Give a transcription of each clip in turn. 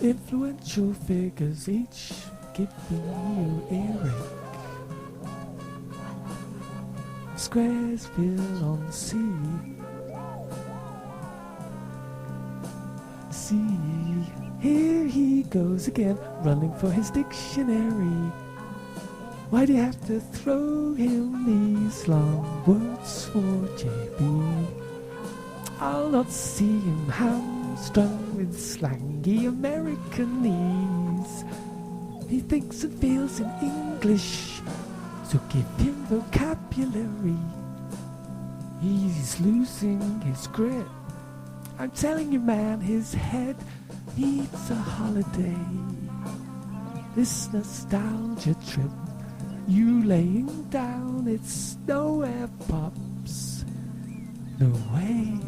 Influential figures, each giving you earache. Squaresville on the sea. See, here he goes again, running for his dictionary. Why do you have to throw him these long words for JB? I'll not see him hamstrung with slangy Americanese. He thinks and feels in English, so give him vocabulary. He's losing his grip. I'm telling you, man, his head needs a holiday. This nostalgia trip you laying down, it's nowhere, pops. No way.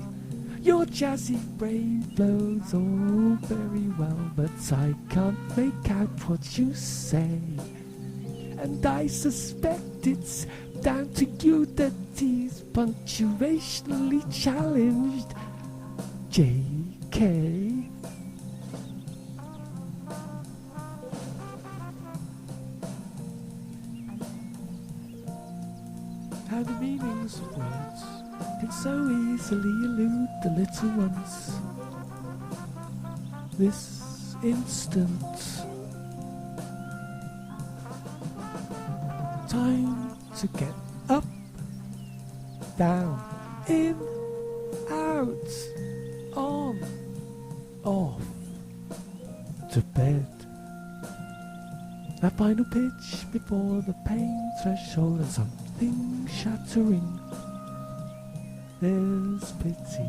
Your jazzy brain flows all very well, but I can't make out what you say. And I suspect it's down to you that he's punctuationally challenged. JK. How the meanings of words can so easily elude the little ones. This instant. Time to get up, down, in, out, on, off, to bed. That final pitch before the pain threshold and something shattering. There's pity,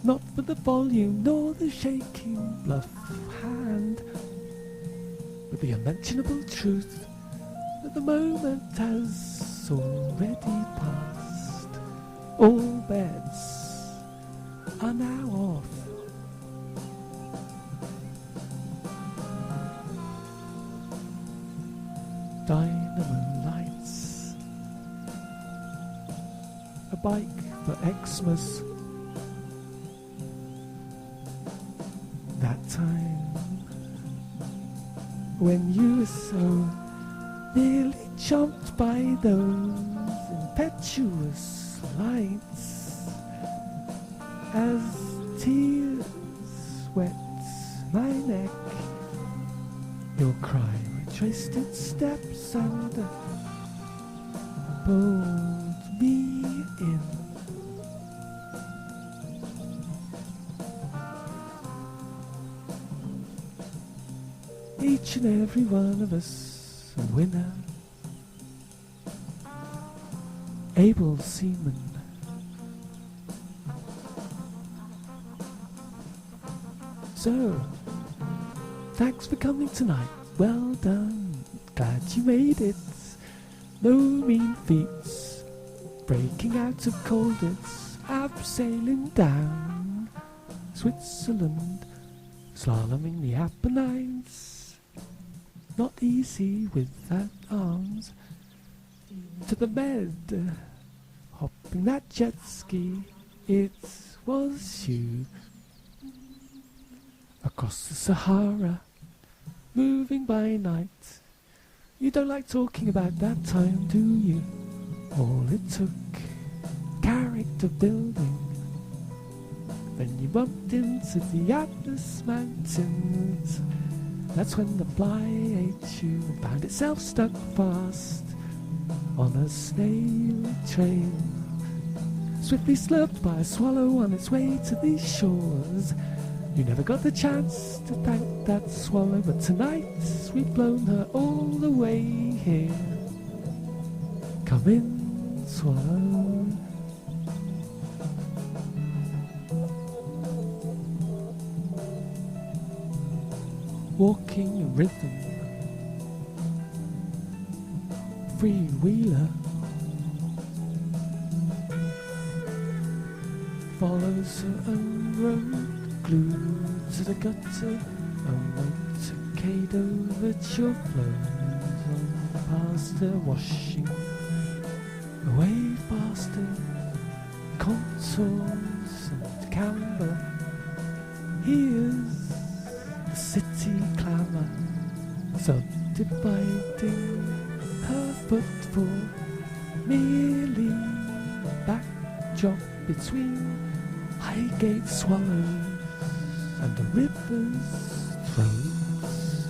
not for the volume nor the shaking bluff hand, but the unmentionable truth that the moment has already passed. All bets are now off. Dynamo lights, a bike for Xmas. That time when you were so nearly chomped by those impetuous lights, as tears wet my neck, your cry retraced its steps and pulled me in. Each and every one of us a winner, able seaman. So, thanks for coming tonight. Well done. Glad you made it. No mean feats. Breaking out of coldness. Abseiling down Switzerland. Slaloming the Apennines. Not easy without arms. To the Med. Hopping that jet ski. It was you. Across the Sahara, moving by night. You don't like talking about that time, do you? All it took, character building. Then you bumped into the Atlas Mountains. That's when the fly ate you and found itself stuck fast on a snail trail. Swiftly slurped by a swallow on its way to these shores. You never got the chance to thank that swallow, but tonight we've blown her all the way here. Come in, swallow. Walking a rhythm, freewheeler, follows her own road. Glued to the gutter, a motorcade over your flows on past her, washing away faster, contours and camber. Here's city clamour, subdividing her footfall, merely backdrop between Highgate swallows and the river's throats.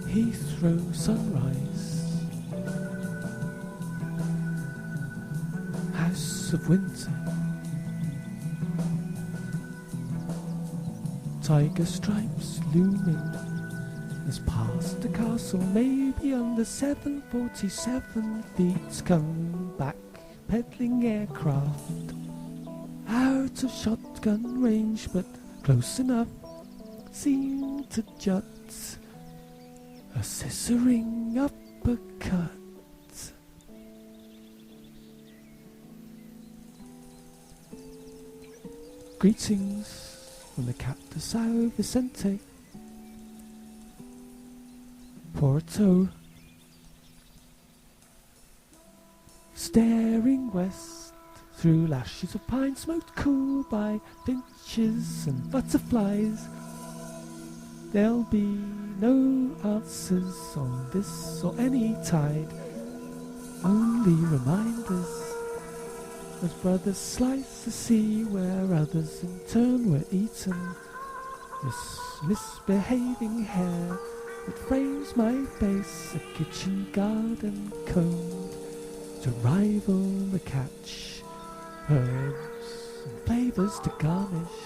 Heathrow sunrise, House of Winter, tiger stripes looming as past the castle, maybe under 747 feet, come back peddling aircraft, out of shotgun range but close enough, seem to jut a scissoring uppercut. Greetings from the Captain Sao Vicente, Porto, staring west through lashes of pine, smoked cool by finches and butterflies. There'll be no answers on this or any tide, only reminders as brothers slice the sea where others in turn were eaten. This misbehaving hair that frames my face, a kitchen garden combed to rival the catch, herbs and flavours to garnish,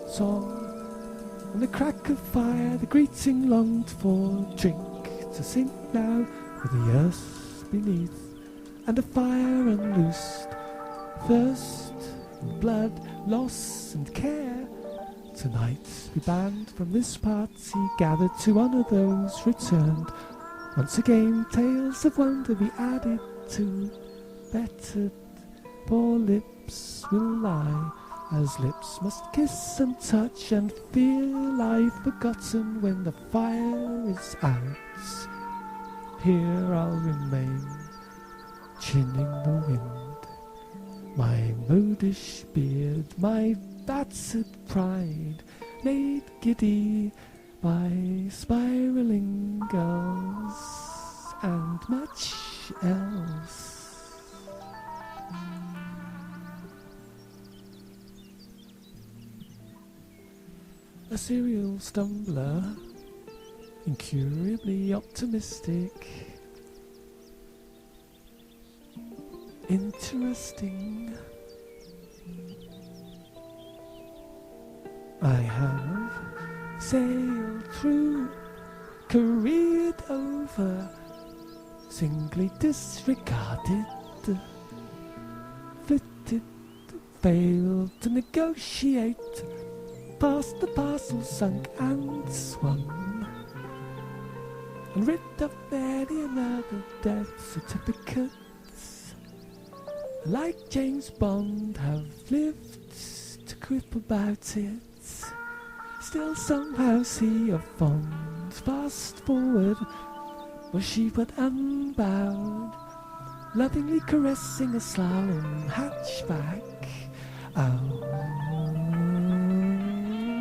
song and the crack of fire, the greeting longed for, drink to sink now with the earth beneath, and a fire unloosed, thirst and blood, loss and care. Tonight we band from this party, gathered to honour those returned. Once again tales of wonder be added to, bettered poor lips will lie, as lips must kiss and touch and feel lie forgotten when the fire is out. Here I'll remain, chinning the wind, my modish beard, my battered pride, made giddy by spiralling girls and much else. A serial stumbler, incurably optimistic, interesting. I have sailed through, careered over, singly disregarded, flitted, failed to negotiate, past the parcel sunk and swung, and rid of many another death certificates, like James Bond have lived to quip about it, still somehow see a fond fast forward, were she but unbowed, lovingly caressing a slalom hatchback. Oh,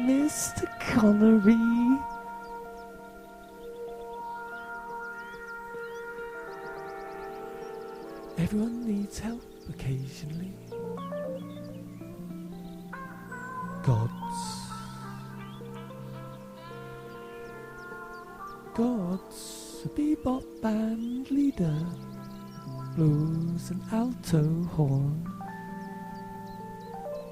Mr. Connery. Everyone needs help occasionally. God's a bebop band leader, blows an alto horn,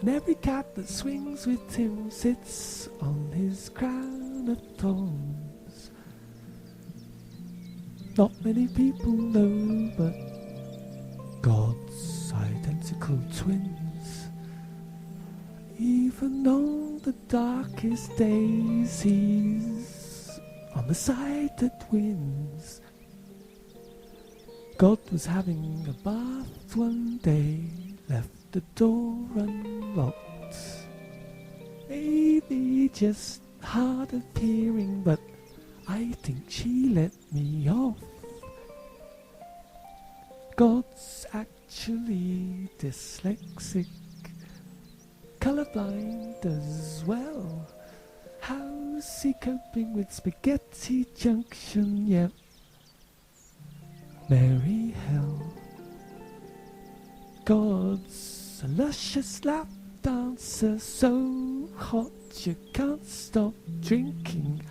and every cat that swings with him sits on his crown of thorns. Not many people know, but God's identical twins. Even on the darkest days, he's on the side that wins. God was having a bath one day, left the door unlocked. Maybe just hard of hearing, but I think she let me off. God's act naturally dyslexic, colorblind as well. How's he coping with Spaghetti Junction? Yep. Merry hell. God's a luscious lap dancer, so hot you can't stop drinking.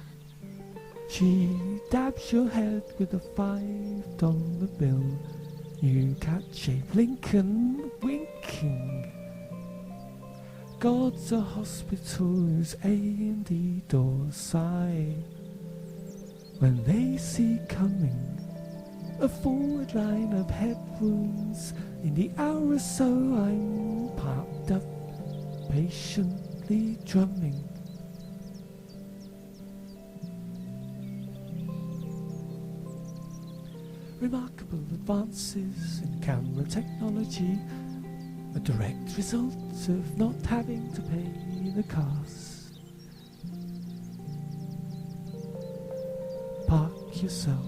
She dabs your head with a $5 bill. You catch Abe Lincoln winking. God's a hospital whose A&E doors sigh when they see coming a forward line of head wounds. In the hour or so I'm parked up, patiently drumming. Remarkable advances in camera technology, a direct result of not having to pay the cost. Park yourself.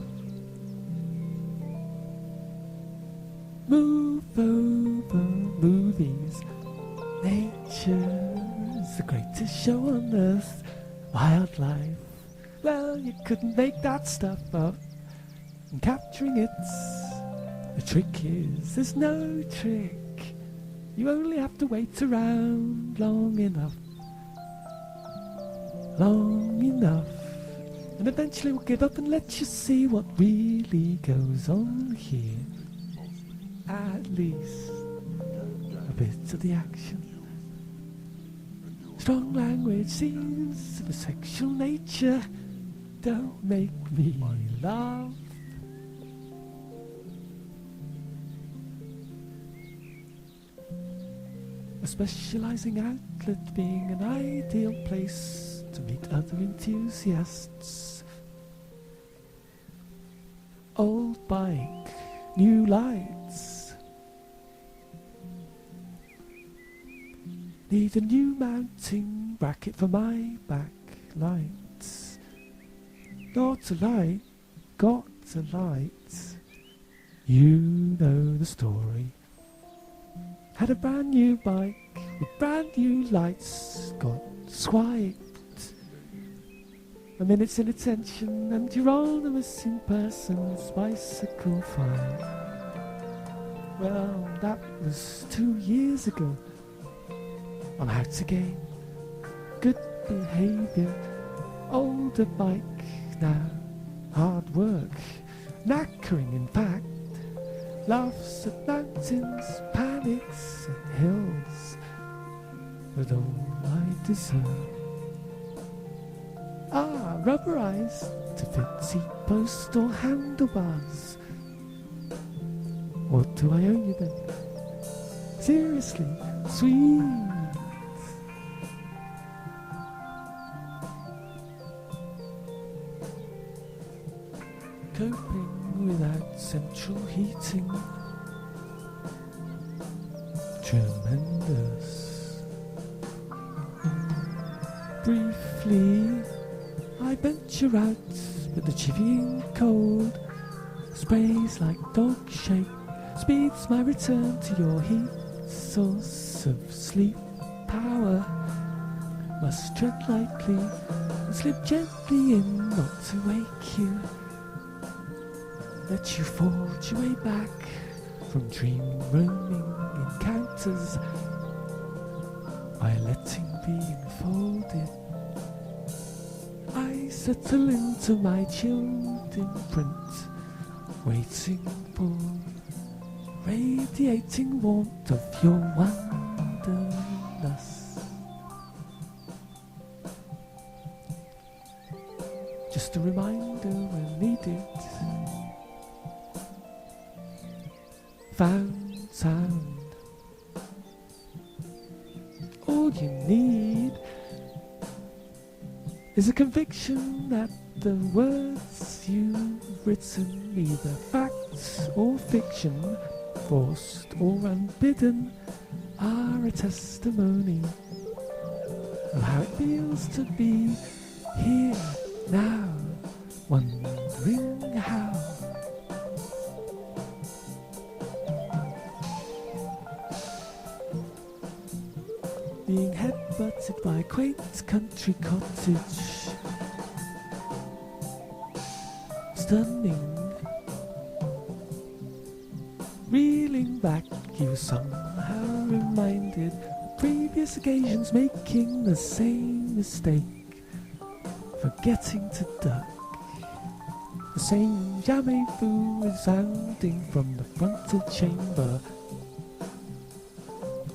Move over movies. Nature is the greatest show on earth. Wildlife, well, you couldn't make that stuff up. And capturing it, the trick is, there's no trick. You only have to wait around long enough. Long enough. And eventually we'll give up and let you see what really goes on here. At least a bit of the action. Strong language seems of a sexual nature. Don't make me laugh. A specializing outlet being an ideal place to meet other enthusiasts. Old bike, new lights. Need a new mounting bracket for my backlights. Not a light, got a light. You know the story. Had a brand new bike with brand new lights, got swiped. A minute's inattention and you're on a missing person's bicycle file. Well, that was 2 years ago. I'm out again. Good behaviour. Older bike now. Hard work. Knackering, in fact. Laughs at mountains, panics at hills. But all I deserve. Rubberized to fit seat post or handlebars. What do I owe you then? Seriously, sweet. Coping without central heating. Tremendous. Briefly, I venture out, but the chivying cold sprays like dog shake, speeds my return to your heat, source of sleep power. Must tread lightly and slip gently in, not to wake you. Let you forge your way back from dream roaming encounters by letting be enfolded. I settle into my chilled imprint, waiting for radiating warmth of your wanderlust. Just a reminder when needed. Found sound. All you need is a conviction that the words you've written, either fact or fiction, forced or unbidden, are a testimony of how it feels to be here now, wondering how. being headbutted by a quaint country cottage. Stunning. Reeling back, you were somehow reminded of previous occasions, making the same mistake, forgetting to duck. The same jamais-vu resounding from the frontal chamber.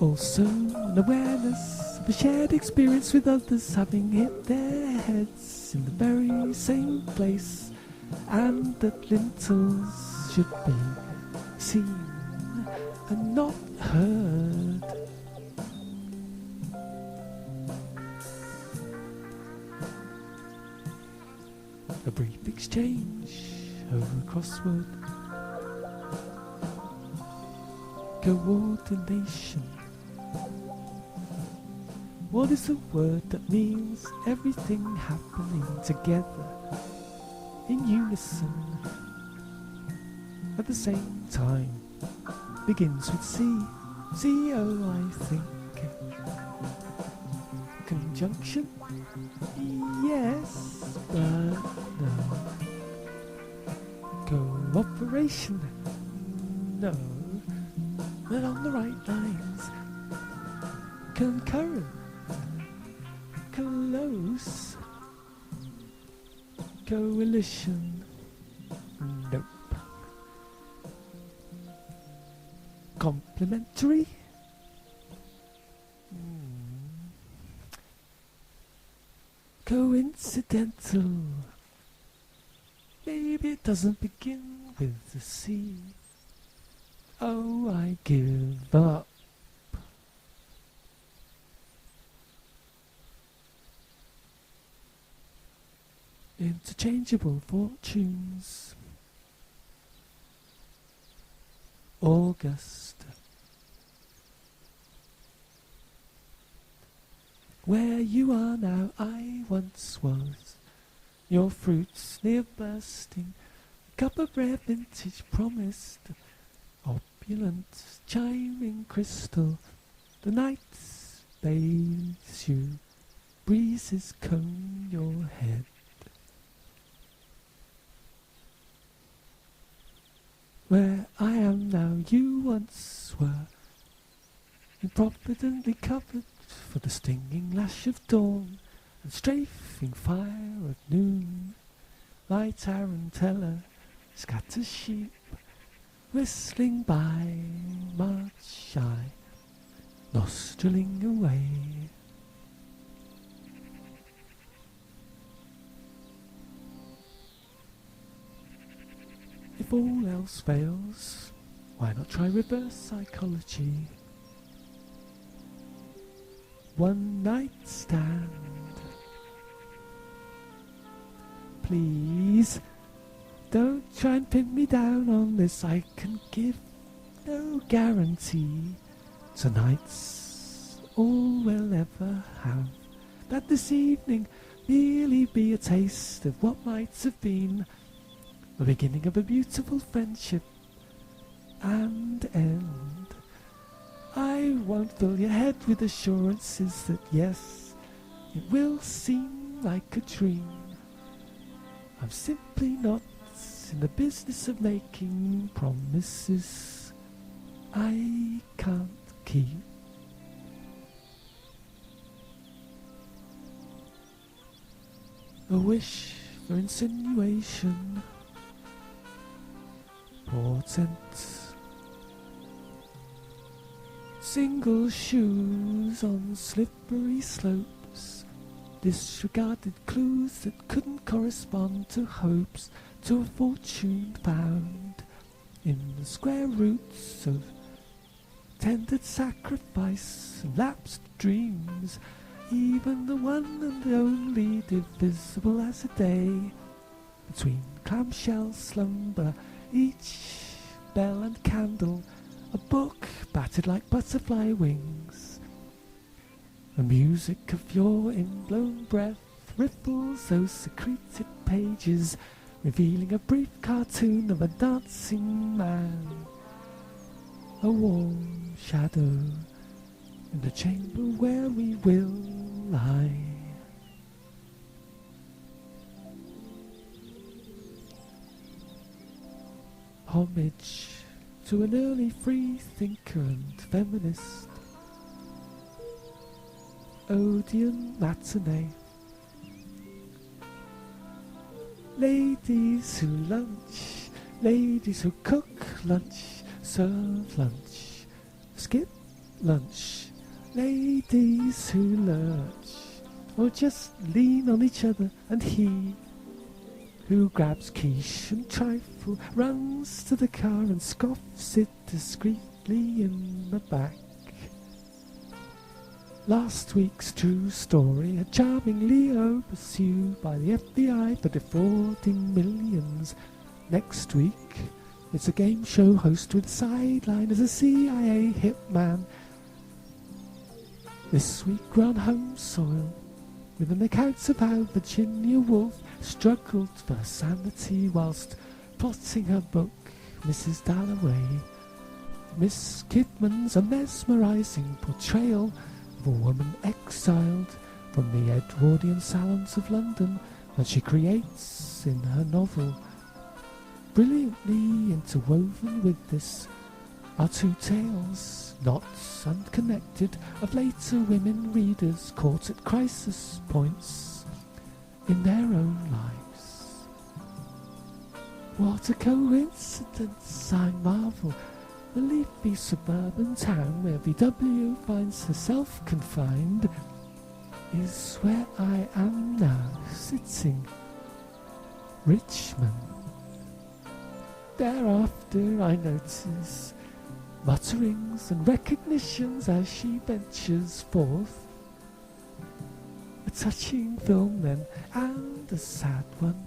Also an awareness of a shared experience with others having hit their heads in the very same place, and that lintels should be seen and not heard. A brief exchange over a crossword. Coordination. What is the word that means everything happening together, in unison, at the same time? Begins with C. C-O, I think. Conjunction? Yes, but no. Cooperation? No. But on the right lines. Concurrent? Close? Coalition? Nope. Complementary? Coincidental? Maybe it doesn't begin with the C. Oh, I give up. Interchangeable fortunes. August. Where you are now, I once was. Your fruits near bursting, cup of rare vintage promised. Opulent, chiming crystal, the night bathes you, breezes comb your head. Where I am now, you once were, improvidently covered for the stinging lash of dawn and strafing fire of noon. My tarantella scatters sheep, whistling by, march I, nostrilling away. If all else fails, why not try reverse psychology? One night stand. Please, don't try and pin me down on this. I can give no guarantee. Tonight's all we'll ever have. That this evening merely be a taste of what might have been the beginning of a beautiful friendship and end. I won't fill your head with assurances that yes, it will seem like a dream. I'm simply not in the business of making promises I can't keep. A wish for insinuation, portent. Single shoes on slippery slopes, disregarded clues that couldn't correspond to hopes, to a fortune found in the square roots of tendered sacrifice and lapsed dreams, even the one and only divisible as a day, between clamshell slumber, each bell and candle, a book battered like butterfly wings. The music of your inblown breath ripples those secreted pages, revealing a brief cartoon of a dancing man. A warm shadow in the chamber where we will lie. Homage to an early free thinker and feminist. Odeon matinee. Ladies who lunch, ladies who cook lunch, serve lunch, skip lunch, ladies who lurch, or just lean on each other, and he who grabs quiche and trifle runs to the car and scoffs it discreetly in the back. Last week's true story, a charming Leo pursued by the FBI for defrauding millions. Next week, it's a game show host with Sideline as a CIA hitman. This week we're on home soil, with an account of how Virginia Woolf struggled for her sanity whilst plotting her book, Mrs. Dalloway. Miss Kidman's a mesmerising portrayal of a woman exiled from the Edwardian salons of London that she creates in her novel. Brilliantly interwoven with this are two tales, not unconnected, of later women readers caught at crisis points in their own lives. What a coincidence, I marvel. The leafy suburban town where VW finds herself confined is where I am now sitting. Richmond. Thereafter I notice mutterings and recognitions as she ventures forth. A touching film then, and a sad one,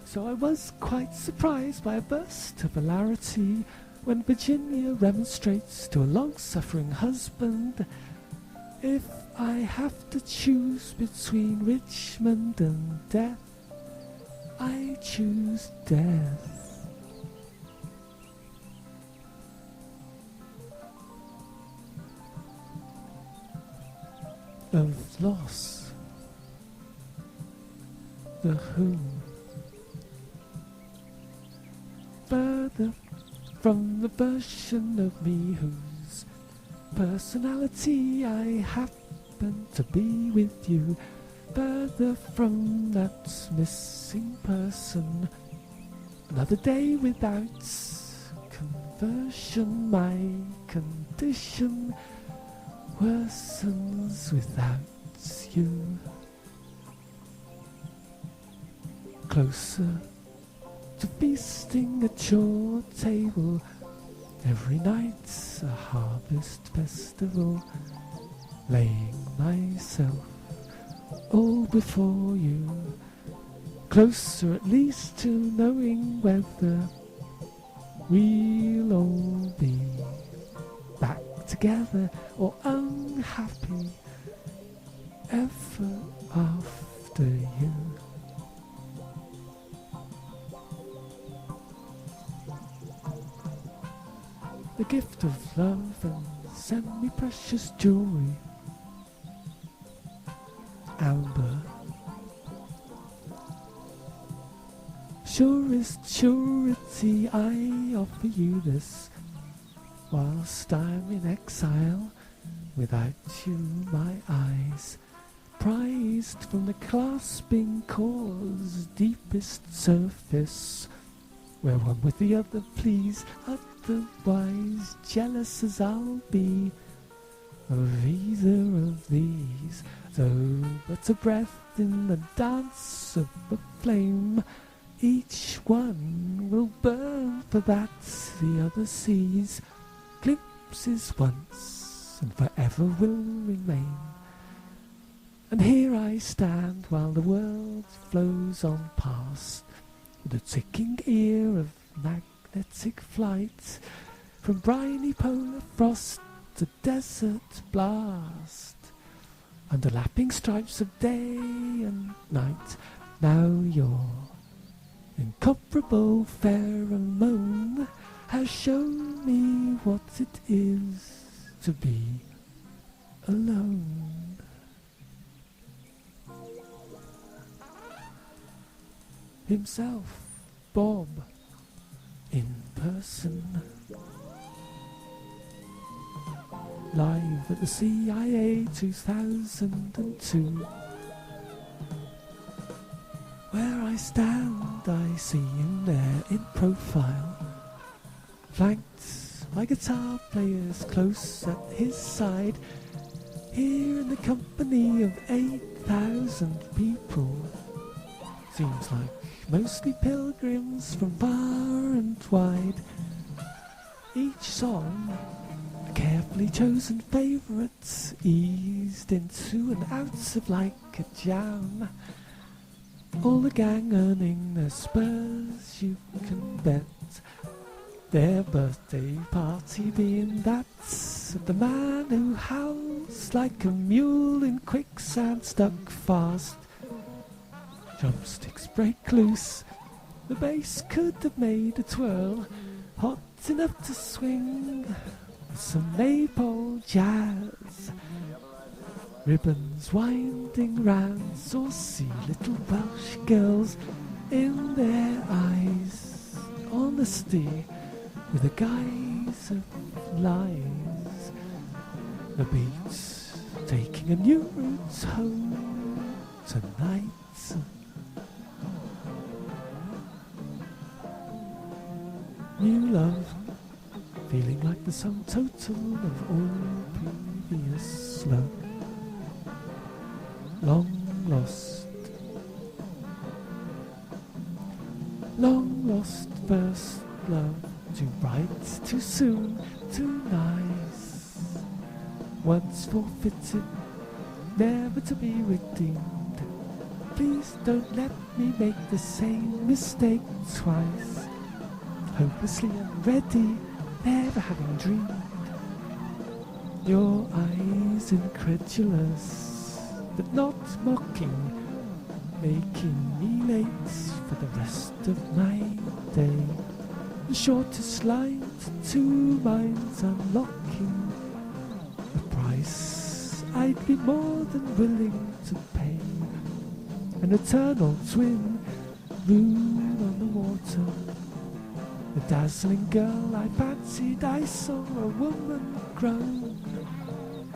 so I was quite surprised by a burst of hilarity when Virginia remonstrates to a long-suffering husband, "If I have to choose between Richmond and death, I choose death." Of loss, the whom, further from the version of me whose personality I happen to be with you, further from that missing person. Another day without conversion, my condition worsens without you. Closer to feasting at your table, every night a harvest festival, laying myself all before you. Closer at least to knowing whether we'll all be back together or unhappy ever after you. The gift of love and semi-precious jewelry. Amber. Surest surety I offer you this, whilst I'm in exile, without you my eyes, prized from the clasping core's deepest surface, where one with the other please, otherwise jealous as I'll be of either of these, though but a breath in the dance of a flame, each one will burn for that the other sees, glimpses once and forever will remain. And here I stand while the world flows on past, with a ticking ear of magnetic flight, from briny polar frost to desert blast, under lapping stripes of day and night. Now your incomparable pheromone has shown me what it is to be alone. Himself, Bob, in person. Live at the CIA 2002. Where I stand, I see him there in profile, flanked by guitar players close at his side, here in the company of 8,000 people. Seems like mostly pilgrims from far and wide. Each song, a carefully chosen favourite, eased into and out of like a jam. All the gang earning their spurs, you can bet. Their birthday party being that of the man who howls like a mule in quicksand stuck fast. Drumsticks break loose, the bass could have made a twirl, hot enough to swing with some maypole jazz. Ribbons winding round saucy little Welsh girls, in their eyes honesty with a guise of lies. The beats taking a new route home tonight. New love, feeling like the sum total of all previous love. Long lost first love, too bright, too soon, too nice. Once forfeited, never to be redeemed. Please don't let me make the same mistake twice. Hopelessly unready, never having dreamed. Your eyes incredulous, but not mocking, making me late for the rest of my day. The shortest line to two minds unlocking, a price I'd be more than willing to pay. An eternal twin, moon on the water. The dazzling girl I fancied I saw, a woman grown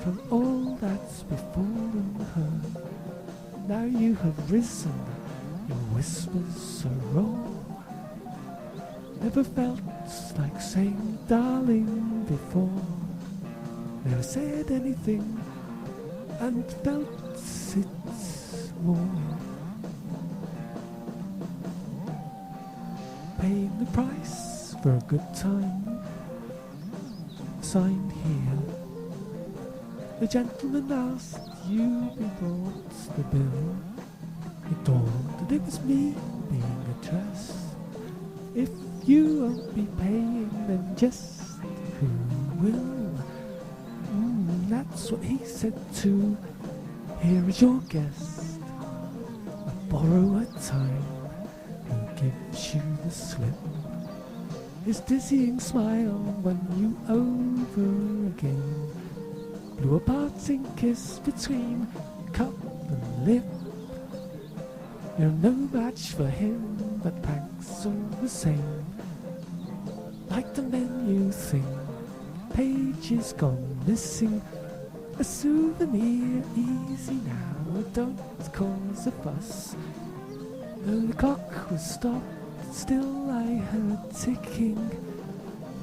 from all that's befallen her. Now you have risen, your whispers are raw. Never felt like saying darling before. Never said anything and felt it more. Paying the price for a good time, signed here. The gentleman asked you be brought the bill. It dawned that it was me being addressed. If you won't be paying, then just who will? That's what he said too. Here is your guest, a borrower time, who gives you the slip. His dizzying smile won you over again. Blew a parting kiss between cup and lip. You're no match for him, but thanks all the same. Like the menu thing, pages gone missing. A souvenir, easy now, don't cause a fuss. Though the clock was stopped, still I heard ticking.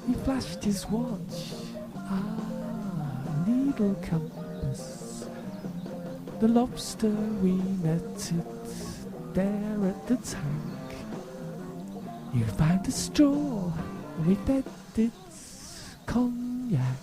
He flashed his watch, needle compass. The lobster we netted there at the tank. You found a straw, and we fed it cognac.